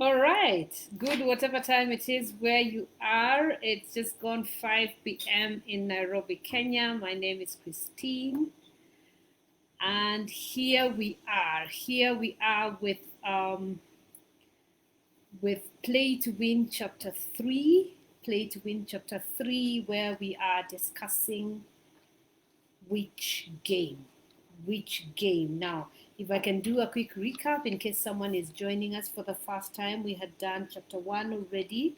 All right. Good, whatever time it is where you are. It's just gone 5 p.m. in Nairobi, Kenya. My name is Christine. And here we are. Here we are with Play to Win Chapter 3. Play to Win Chapter 3, where we are discussing which game. Which game. Now, if I can do a quick recap in case someone is joining us for the first time, we had done chapter 1 already,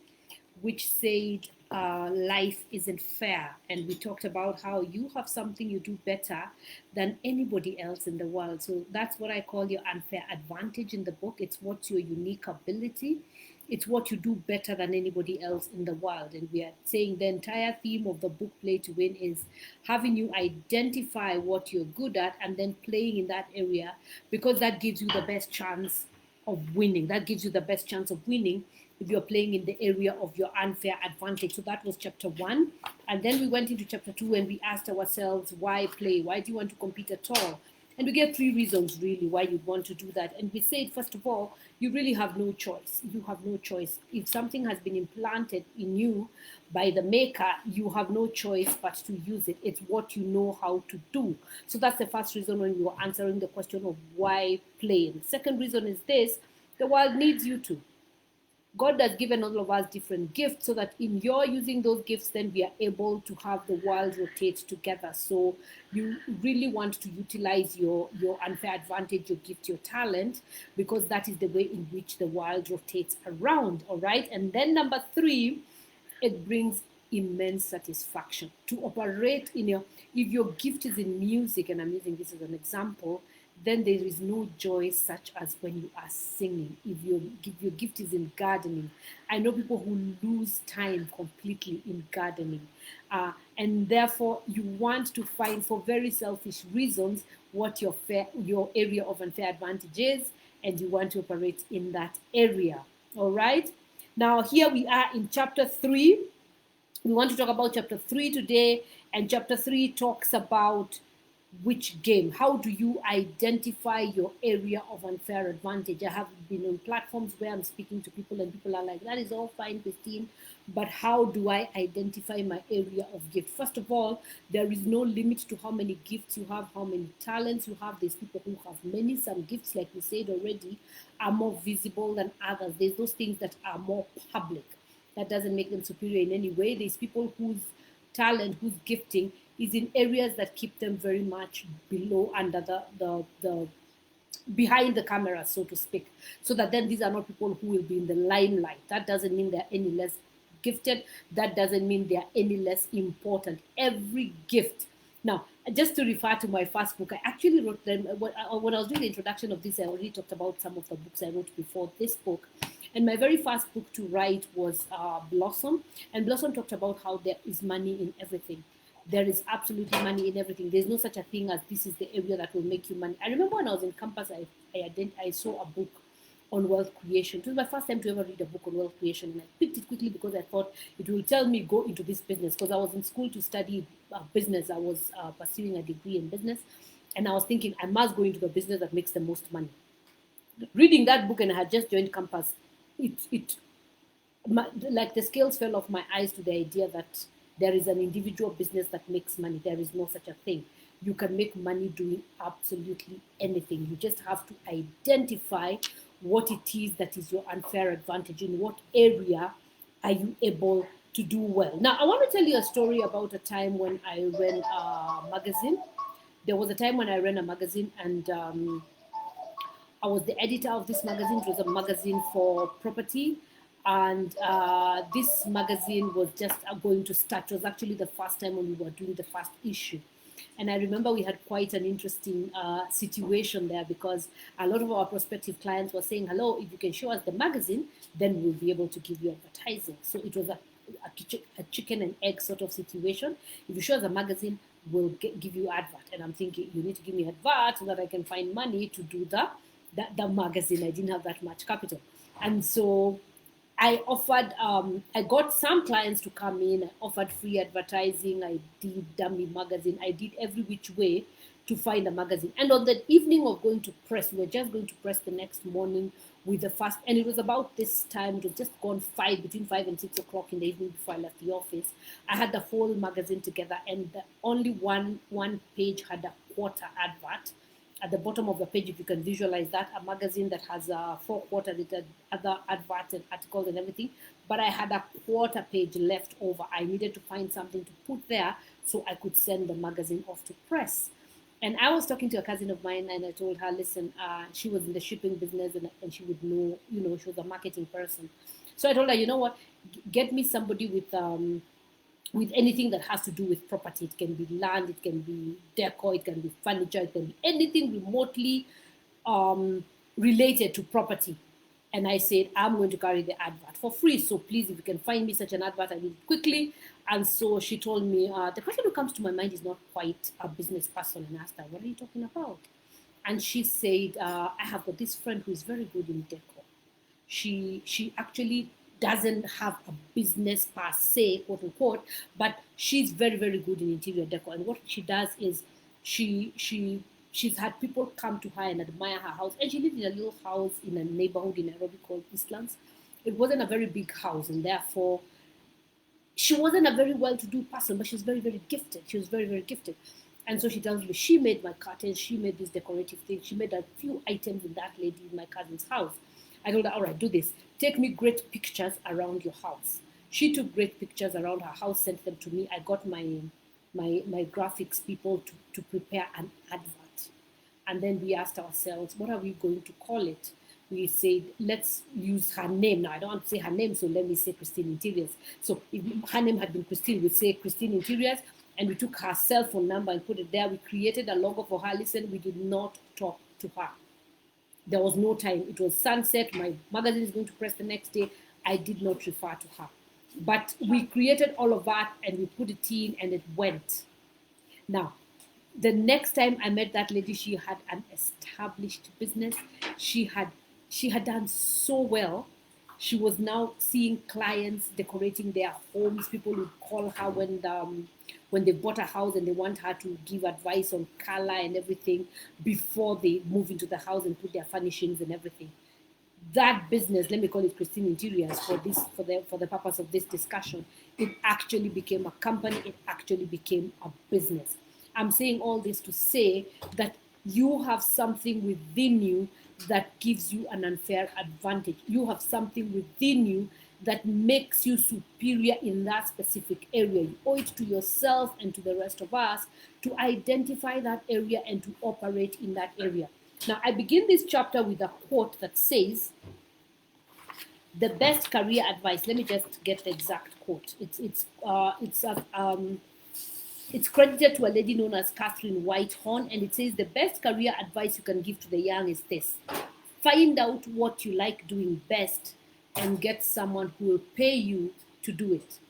which said life isn't fair. And we talked about how you have something you do better than anybody else in the world. So that's what I call your unfair advantage in the book. It's what's your unique ability. It's what you do better than anybody else in the world. And we are saying the entire theme of the book Play to Win is having you identify what you're good at and then playing in that area, because that gives you the best chance of winning. That gives you the best chance of winning if you're playing in the area of your unfair advantage. So that was chapter 1. And then we went into chapter 2 and we asked ourselves, why play? Why do you want to compete at all? And we gave 3 reasons really why you'd want to do that. And we said, first of all, you really have no choice. You have no choice. If something has been implanted in you by the maker, you have no choice but to use it. It's what you know how to do. So that's the first reason when we were answering the question of why play. The second reason is this: the world needs you to. God has given all of us different gifts so that in your using those gifts, then we are able to have the world rotate together. So you really want to utilize your unfair advantage, your gift, your talent, because that is the way in which the world rotates around. All right. And then number 3, it brings immense satisfaction to operate in your, if your gift is in music, and I'm using this as an example, then there is no joy such as when you are singing. If your gift is in gardening, I know people who lose time completely in gardening, and therefore you want to find, for very selfish reasons, what your area of unfair advantage is, and you want to operate in that area. All right. Now here we are in chapter 3. We want to talk about chapter 3 today, and chapter 3 talks about which game. How do you identify your area of unfair advantage? I have been on platforms where I'm speaking to people, and people are like, that is all fine, Christine, but how do I identify my area of gift? First of all, there is no limit to how many gifts you have, how many talents you have. There's people who have many. Some gifts, like we said already, are more visible than others. There's those things that are more public. That doesn't make them superior in any way. There's people whose talent, whose gifting is in areas that keep them very much below, under the behind the camera, so to speak. So that then these are not people who will be in the limelight. That doesn't mean they're any less gifted. That doesn't mean they're any less important. Every gift. Now, just to refer to my first book, I actually wrote them when I was doing the introduction of this. I already talked about some of the books I wrote before this book. And my very first book to write was Blossom. And Blossom talked about how there is money in everything. There is absolutely money in everything. There's no such a thing as this is the area that will make you money. I remember when I was in campus, I saw a book on wealth creation. It was my first time to ever read a book on wealth creation. And I picked it quickly because I thought it will tell me go into this business. Because I was in school to study business. I was pursuing a degree in business. And I was thinking, I must go into the business that makes the most money. Reading that book, and I had just joined campus, it like the scales fell off my eyes to the idea that there is an individual business that makes money. There is no such a thing. You can make money doing absolutely anything. You just have to identify what it is that is your unfair advantage. In what area are you able to do well? Now, I want to tell you a story about a time when I ran a magazine. There was a time when I ran a magazine, and I was the editor of this magazine. It was a magazine for property. And this magazine was just going to start. It was actually the first time when we were doing the first issue. And I remember we had quite an interesting situation there, because a lot of our prospective clients were saying, hello, if you can show us the magazine, then we'll be able to give you advertising. So it was a chicken and egg sort of situation. If you show us a magazine, we'll give you advert. And I'm thinking, you need to give me advert so that I can find money to do the magazine. I didn't have that much capital. And so I got some clients to come in. I offered free advertising. I did dummy magazine. I did every which way to find a magazine. And on the evening of going to press, we were just going to press the next morning with the first, and it was about this time, it was just gone between 5 and 6 o'clock in the evening before I left the office. I had the whole magazine together, and only one page had a quarter advert. At the bottom of the page, if you can visualize that, a magazine that has a 4/4 with other adverts and articles and everything. But I had a quarter page left over. I needed to find something to put there so I could send the magazine off to press. And I was talking to a cousin of mine, and I told her, listen, she was in the shipping business, and she would know, she was a marketing person. So I told her, you know what, get me somebody with anything that has to do with property. It can be land, it can be decor, it can be furniture, it can be anything remotely related to property. And I said, I'm going to carry the advert for free. So please, if you can find me such an advert, I need it quickly. And so she told me, the person who comes to my mind is not quite a business person. And I asked her, what are you talking about? And she said, I have got this friend who is very good in decor. She actually doesn't have a business per se, quote unquote, but she's very, very good in interior decor. And what she does is she's had people come to her and admire her house. And she lived in a little house in a neighborhood in Nairobi called Eastlands. It wasn't a very big house, and therefore she wasn't a very well-to-do person, but she's very, very gifted. She was very, very gifted. And so she tells me, she made my curtains, she made this decorative thing, she made a few items in that lady in my cousin's house. I told her, all right, do this. Take me great pictures around your house. She took great pictures around her house, sent them to me. I got my graphics people to prepare an advert. And then we asked ourselves, what are we going to call it? We said, let's use her name. Now, I don't want to say her name, so let me say Christine Interiors. So if her name had been Christine, we'd say Christine Interiors. And we took her cell phone number and put it there. We created a logo for her. Listen, we did not talk to her. There was no time. It was sunset. My magazine is going to press the next day. I did not refer to her. But we created all of that and we put it in and it went. Now, the next time I met that lady, she had an established business. She had done so well. She was now seeing clients decorating their homes. People would call her when they bought a house and they want her to give advice on color and everything before they move into the house and put their furnishings and everything. That business, let me call it Christine Interiors for the purpose of this discussion, it actually became a company. It actually became a business. I'm saying all this to say that you have something within you that gives you an unfair advantage. You have something within you that makes you superior in that specific area. You owe it to yourself and to the rest of us to identify that area and to operate in that area. Now, I begin this chapter with a quote that says, the best career advice. Let me just get the exact quote. It's credited to a lady known as Catherine Whitehorn, and it says, the best career advice you can give to the young is this: find out what you like doing best and get someone who will pay you to do it.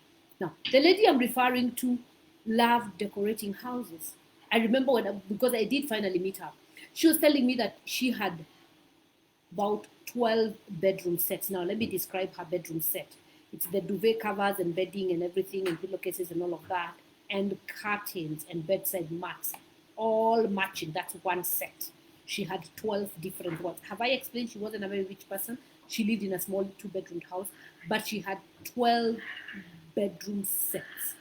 Now, the lady I'm referring to loved decorating houses. I remember because I did finally meet her, she was telling me that she had about 12 bedroom sets. Now, let me describe her bedroom set. It's the duvet covers and bedding and everything and pillowcases and all of that, and curtains and bedside mats, all matching. That's one set. She had 12 different ones. Have I explained she wasn't a very rich person? She lived in a small 2-bedroom house, but she had 12 bedroom sets.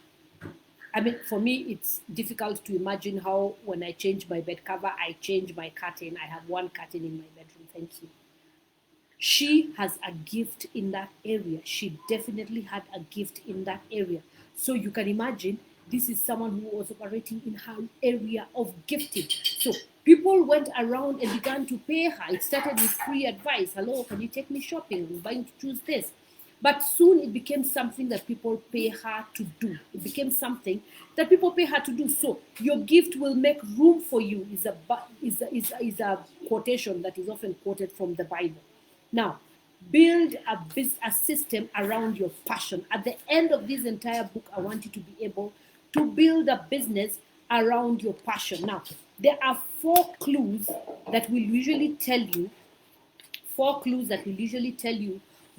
I mean, for me, it's difficult to imagine how when I change my bed cover, I change my curtain. I have one curtain in my bedroom. Thank you. She has a gift in that area. She definitely had a gift in that area. So you can imagine this is someone who was operating in her area of gifting. So people went around and began to pay her. It started with free advice. Hello, can you take me shopping? I'm going to choose this. But soon it became something that people pay her to do. It became something that people pay her to do. So your gift will make room for you is a quotation that is often quoted from the Bible. Now, build a system around your passion. At the end of this entire book, I want you to be able to build a business around your passion. Now, there are 4 clues that will usually tell you,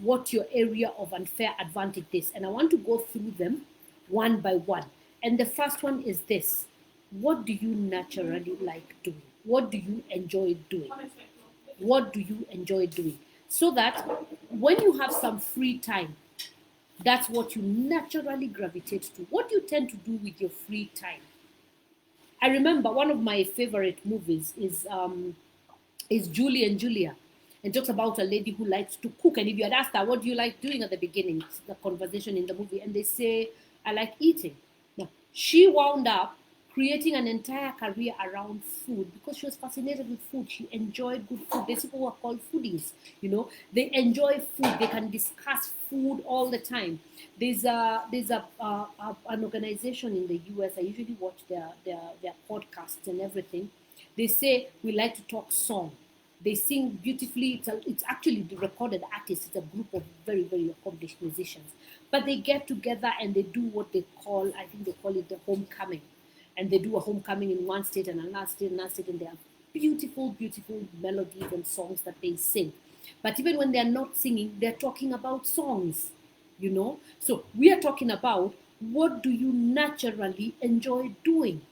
what your area of unfair advantage is. And I want to go through them one by one. And the first one is this: What do you naturally like doing? What do you enjoy doing? What do you enjoy doing? So that when you have some free time, that's what you naturally gravitate to. What do you tend to do with your free time? I remember one of my favorite movies is Julie and Julia, and talks about a lady who likes to cook. And if you had asked her, what do you like doing at the beginning? It's the conversation in the movie, and they say, I like eating. Now, she wound up creating an entire career around food because she was fascinated with food. She enjoyed good food. There's people who are called foodies, they enjoy food. They can discuss food all the time. There's an organization in the US. I usually watch their podcasts and everything. They say we like to talk song. They sing beautifully. It's actually the recorded artists. It's a group of very, very accomplished musicians. But they get together and they do what they call, I think they call it the homecoming. And they do a homecoming in one state and another state, and they have beautiful, beautiful melodies and songs that they sing. But even when they're not singing, they're talking about songs. So we are talking about, what do you naturally enjoy doing?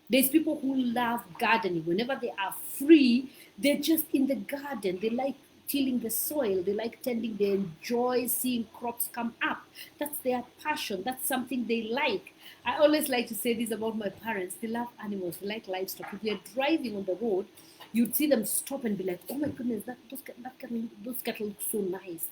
There's people who love gardening. Whenever they are free, they're just in the garden. They like tilling the soil. They like tending. They enjoy seeing crops come up. That's their passion. That's something they like. I always like to say this about my parents. They love animals. They like livestock. If they're driving on the road, you'd see them stop and be like, "Oh my goodness, those cattle look so nice."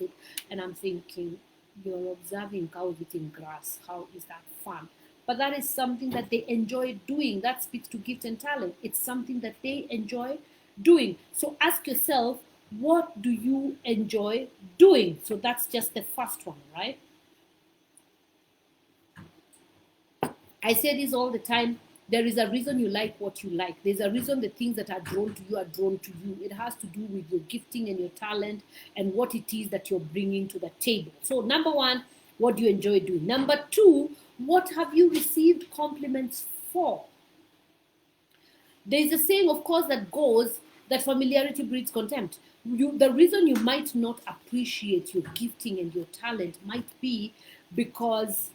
And I'm thinking, you're observing cows eating grass. How is that fun? But that is something that they enjoy doing. That speaks to gift and talent. It's something that they enjoy doing. So ask yourself, what do you enjoy doing? So that's just the first one, right? I say this all the time. There is a reason you like what you like. There's a reason the things that are drawn to you are drawn to you. It has to do with your gifting and your talent and what it is that you're bringing to the table. So, number one, what do you enjoy doing? Number two, what have you received compliments for? There's a saying, of course, that goes that familiarity breeds contempt. The reason you might not appreciate your gifting and your talent might be because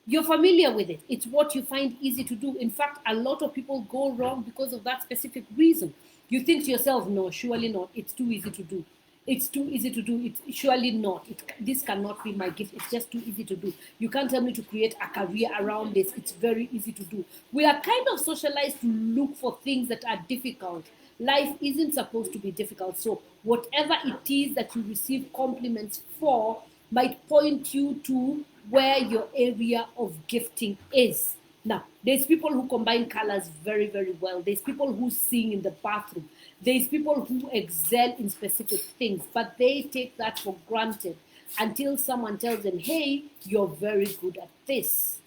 you're familiar with it. It's what you find easy to do. In fact, a lot of people go wrong because of that specific reason. You think to yourself, no, surely not. It's too easy to do. It's too easy to do. It's surely not. This cannot be my gift. It's just too easy to do. You can't tell me to create a career around this. It's very easy to do. We are kind of socialized to look for things that are difficult. Life isn't supposed to be difficult. So whatever it is that you receive compliments for might point you to where your area of gifting is. Now, there's people who combine colors very, very well. There's people who sing in the bathroom. There's people who excel in specific things, but they take that for granted until someone tells them, hey, you're very good at this.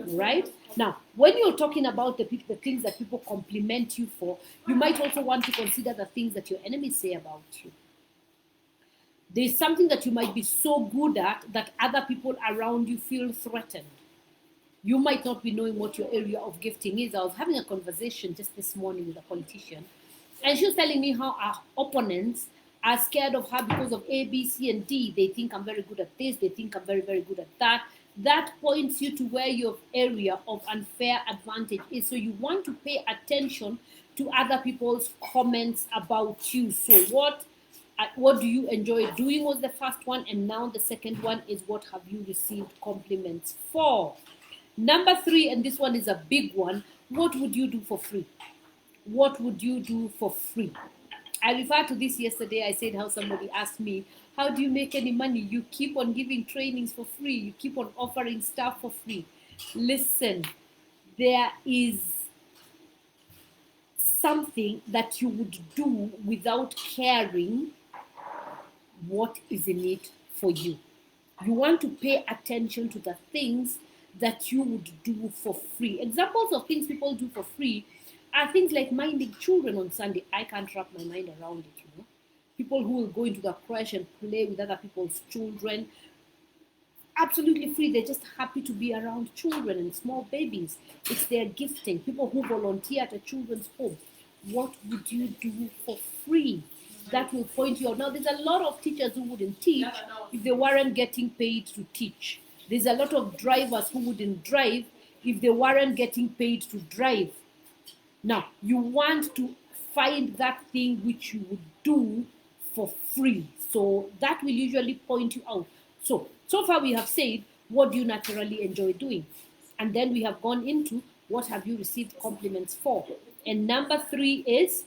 Right? Now, when you're talking about the things that people compliment you for, you might also want to consider the things that your enemies say about you. There's something that you might be so good at that other people around you feel threatened. You might not be knowing what your area of gifting is. I was having a conversation just this morning with a politician, and she was telling me how our opponents are scared of her because of A, B, C, and D. They think I'm very good at this. They think I'm very, very good at that. That points you to where your area of unfair advantage is. So you want to pay attention to other people's comments about you. So what do you enjoy doing was the first one, and now the second one is, what have you received compliments for? Number three, and this one is a big one, what would you do for free? What would you do for free? I referred to this yesterday. I said how somebody asked me, how do you make any money? You keep on giving trainings for free. You keep on offering stuff for free. Listen, there is something that you would do without caring what is in it for you. You want to pay attention to the things that you would do for free. Examples of things people do for free are things like minding children on Sunday. I can't wrap my mind around it. People who will go into the crèche and play with other people's children, absolutely free. They're just happy to be around children and small babies. It's their gifting. People who volunteer at a children's home. What would you do for free? That will point you out. Now, there's a lot of teachers who wouldn't teach if they weren't getting paid to teach. There's a lot of drivers who wouldn't drive if they weren't getting paid to drive. Now, you want to find that thing which you would do for free. So that will usually point you out. So far we have said, what do you naturally enjoy doing? And then we have gone into what have you received compliments for. And number 3 is,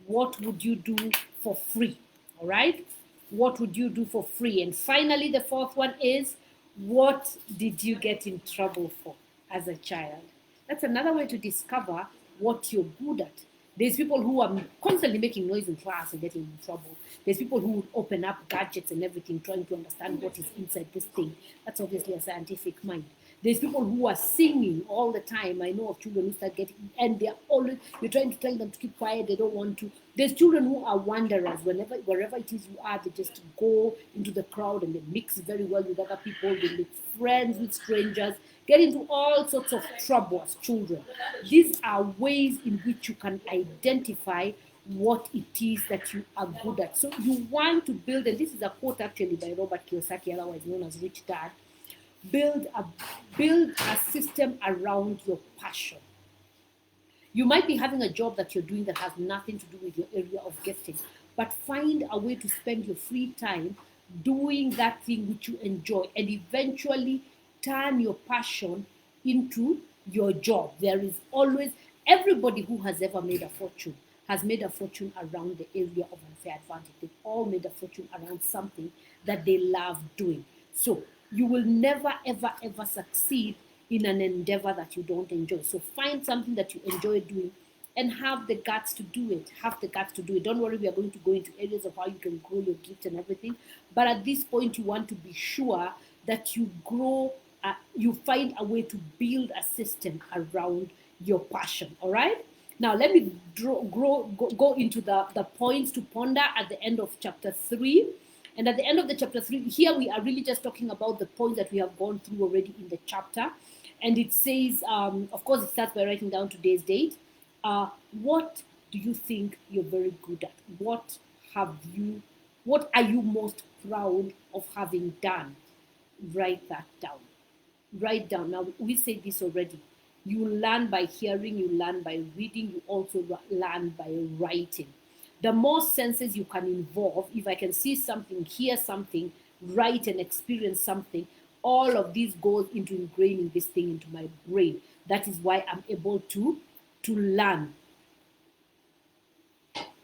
what would you do for free? All right? What would you do for free? And finally, the 4th one is, what did you get in trouble for as a child? That's another way to discover what you're good at. There's people who are constantly making noise in class and getting in trouble. There's people who open up gadgets and everything, trying to understand what is inside this thing. That's obviously a scientific mind. There's people who are singing all the time. I know of children who start getting, and they're always, you're trying to tell them to keep quiet, they don't want to. There's children who are wanderers. Wherever it is you are, they just go into the crowd and they mix very well with other people. They make friends with strangers, get into all sorts of trouble as children. These are ways in which you can identify what it is that you are good at. So you want to build, and this is a quote actually by Robert Kiyosaki, otherwise known as Rich Dad. Build a system around your passion. You might be having a job that you're doing that has nothing to do with your area of gifting, but find a way to spend your free time doing that thing which you enjoy, and eventually turn your passion into your job. There is always, everybody who has ever made a fortune has made a fortune around the area of unfair advantage. They've all made a fortune around something that they love doing. So you will never, ever, ever succeed in an endeavor that you don't enjoy. So find something that you enjoy doing and have the guts to do it. Have the guts to do it. Don't worry, we are going to go into areas of how you can grow your gift and everything. But at this point, you want to be sure that you grow, you find a way to build a system around your passion. All right? Now, let me go into the points to ponder at the end of chapter 3. And at the end of the chapter 3, here we are really just talking about the points that we have gone through already in the chapter. And it says, of course, it starts by writing down today's date. What do you think you're very good at? What are you most proud of having done? Write that down. Write down. Now, we said this already. You learn by hearing, you learn by reading, you also learn by writing. The more senses you can involve, if I can see something, hear something, write and experience something, all of these goes into ingraining this thing into my brain. That is why I'm able to learn.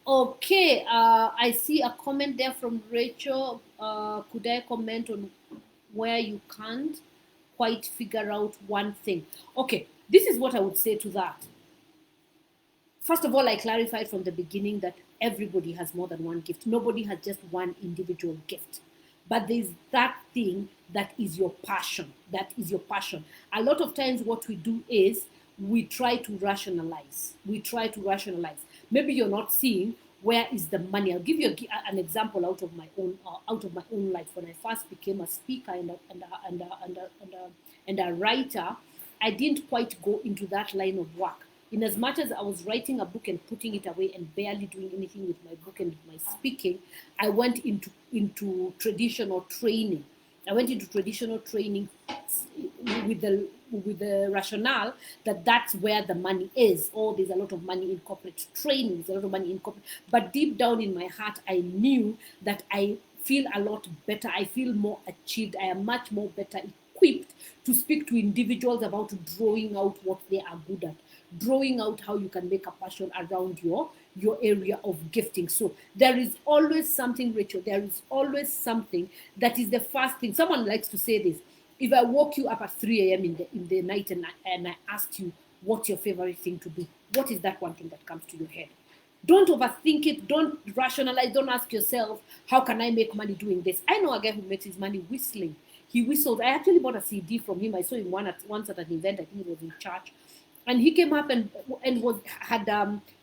Okay, I see a comment there from Rachel. Could I comment on where you can't quite figure out one thing? Okay, this is what I would say to that. First of all, I clarified from the beginning that everybody has more than one gift. Nobody has just one individual gift. But there's that thing that is your passion. That is your passion. A lot of times what we do is we try to rationalize. Maybe you're not seeing where is the money. I'll give you an example out of my own life. When I first became a speaker and a writer, I didn't quite go into that line of work. In as much as I was writing a book and putting it away and barely doing anything with my book and my speaking, I went into traditional training. I went into traditional training with the rationale that that's where the money is. Oh, there's a lot of money in corporate training. There's a lot of money in corporate. But deep down in my heart, I knew that I feel a lot better. I feel more achieved. I am much more better equipped to speak to individuals about drawing out what they are good at, drawing out how you can make a passion around your area of gifting. So there is always something, Rachel, there is always something that is the first thing. Someone likes to say this. If I woke you up at 3 a.m. in the night and I asked you what's your favorite thing to do, what is that one thing that comes to your head? Don't overthink it. Don't rationalize. Don't ask yourself, how can I make money doing this? I know a guy who makes his money whistling. He whistled. I actually bought a CD from him. I saw him once at an event. I think it was in church. And he came up and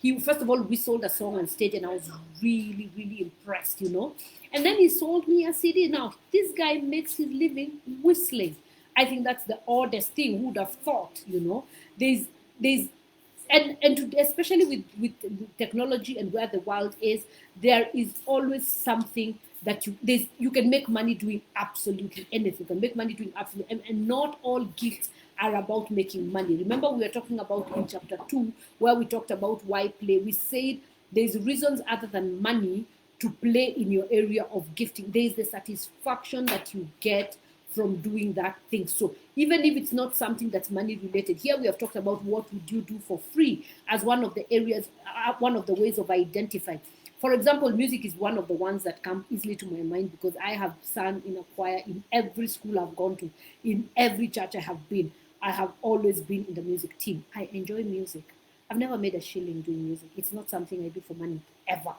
he first of all whistled a song on stage, and I was really, really impressed, And then he sold me a CD. Now, this guy makes his living whistling. I think that's the oddest thing. Who would have thought, especially with technology and where the world is, there is always something that you can make money doing absolutely anything. You can make money doing absolutely, and not all gifts are about making money. Remember, we were talking about in chapter 2, where we talked about why play. We said there's reasons other than money to play in your area of gifting. There is the satisfaction that you get from doing that thing. So even if it's not something that's money related, here we have talked about what would you do for free as one of the areas, one of the ways of identifying. For example, music is one of the ones that come easily to my mind because I have sung in a choir in every school I've gone to, in every church I have been. I have always been in the music team. I enjoy music. I've never made a shilling doing music. It's not something I do for money, ever.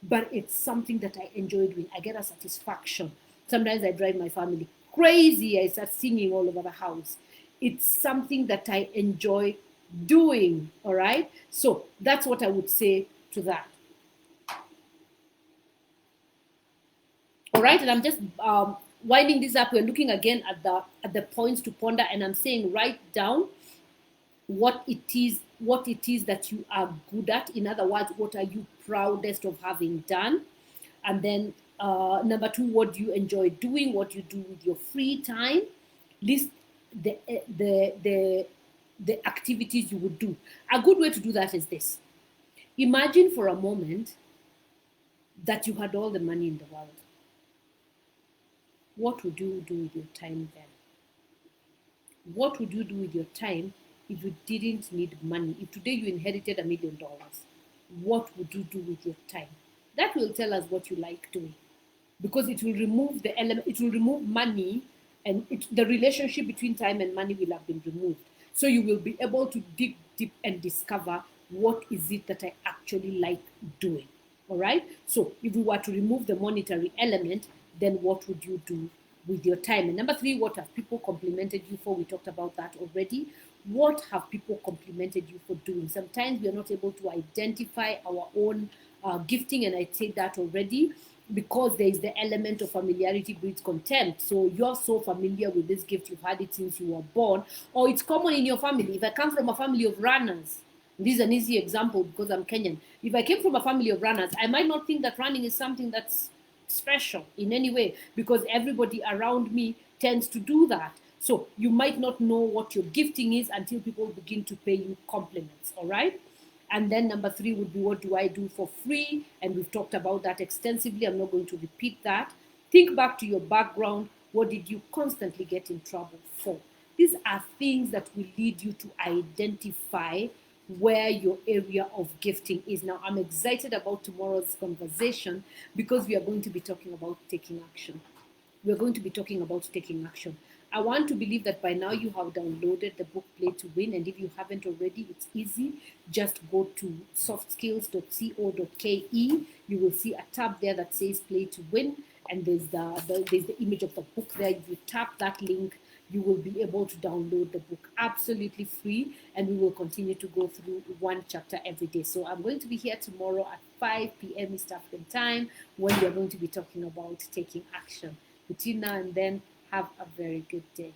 But it's something that I enjoy doing. I get a satisfaction. Sometimes I drive my family crazy. I start singing all over the house. It's something that I enjoy doing. All right. So that's what I would say to that. All right. And I'm just winding this up. We're looking again at the points to ponder, and I'm saying write down what it is that you are good at. In other words, what are you proudest of having done? And then number 2, what do you enjoy doing? What you do with your free time? List the activities you would do. A good way to do that is this. Imagine for a moment that you had all the money in the world. What would you do with your time then? What would you do with your time if you didn't need money? If today you inherited $1 million, what would you do with your time? That will tell us what you like doing, because it will remove the element, it will remove money, and the relationship between time and money will have been removed. So you will be able to dig deep and discover what is it that I actually like doing. All right. So if we were to remove the monetary element, then what would you do with your time? And number 3, what have people complimented you for? We talked about that already. What have people complimented you for doing? Sometimes we are not able to identify our own gifting, and I said that already, because there is the element of familiarity breeds contempt. So you're so familiar with this gift, you've had it since you were born, or it's common in your family. If I come from a family of runners, this is an easy example because I'm Kenyan. If I came from a family of runners, I might not think that running is something that's special in any way, because everybody around me tends to do that. So you might not know what your gifting is until people begin to pay you compliments. All right. And then number 3 would be, what do I do for free? And we've talked about that extensively. I'm not going to repeat that. Think back to your background. What did you constantly get in trouble for? These are things that will lead you to identify where your area of gifting is. Now, I'm excited about tomorrow's conversation because we are going to be talking about taking action. We're going to be talking about taking action. I want to believe that by now you have downloaded the book Play to Win, and if you haven't already, it's easy. Just go to softskills.co.ke. You will see a tab there that says Play to Win, and there's the image of the book there. If you tap that link, you will be able to download the book absolutely free, and we will continue to go through one chapter every day. So I'm going to be here tomorrow at 5 p.m. East African time, when we are going to be talking about taking action. Between now and then, have a very good day.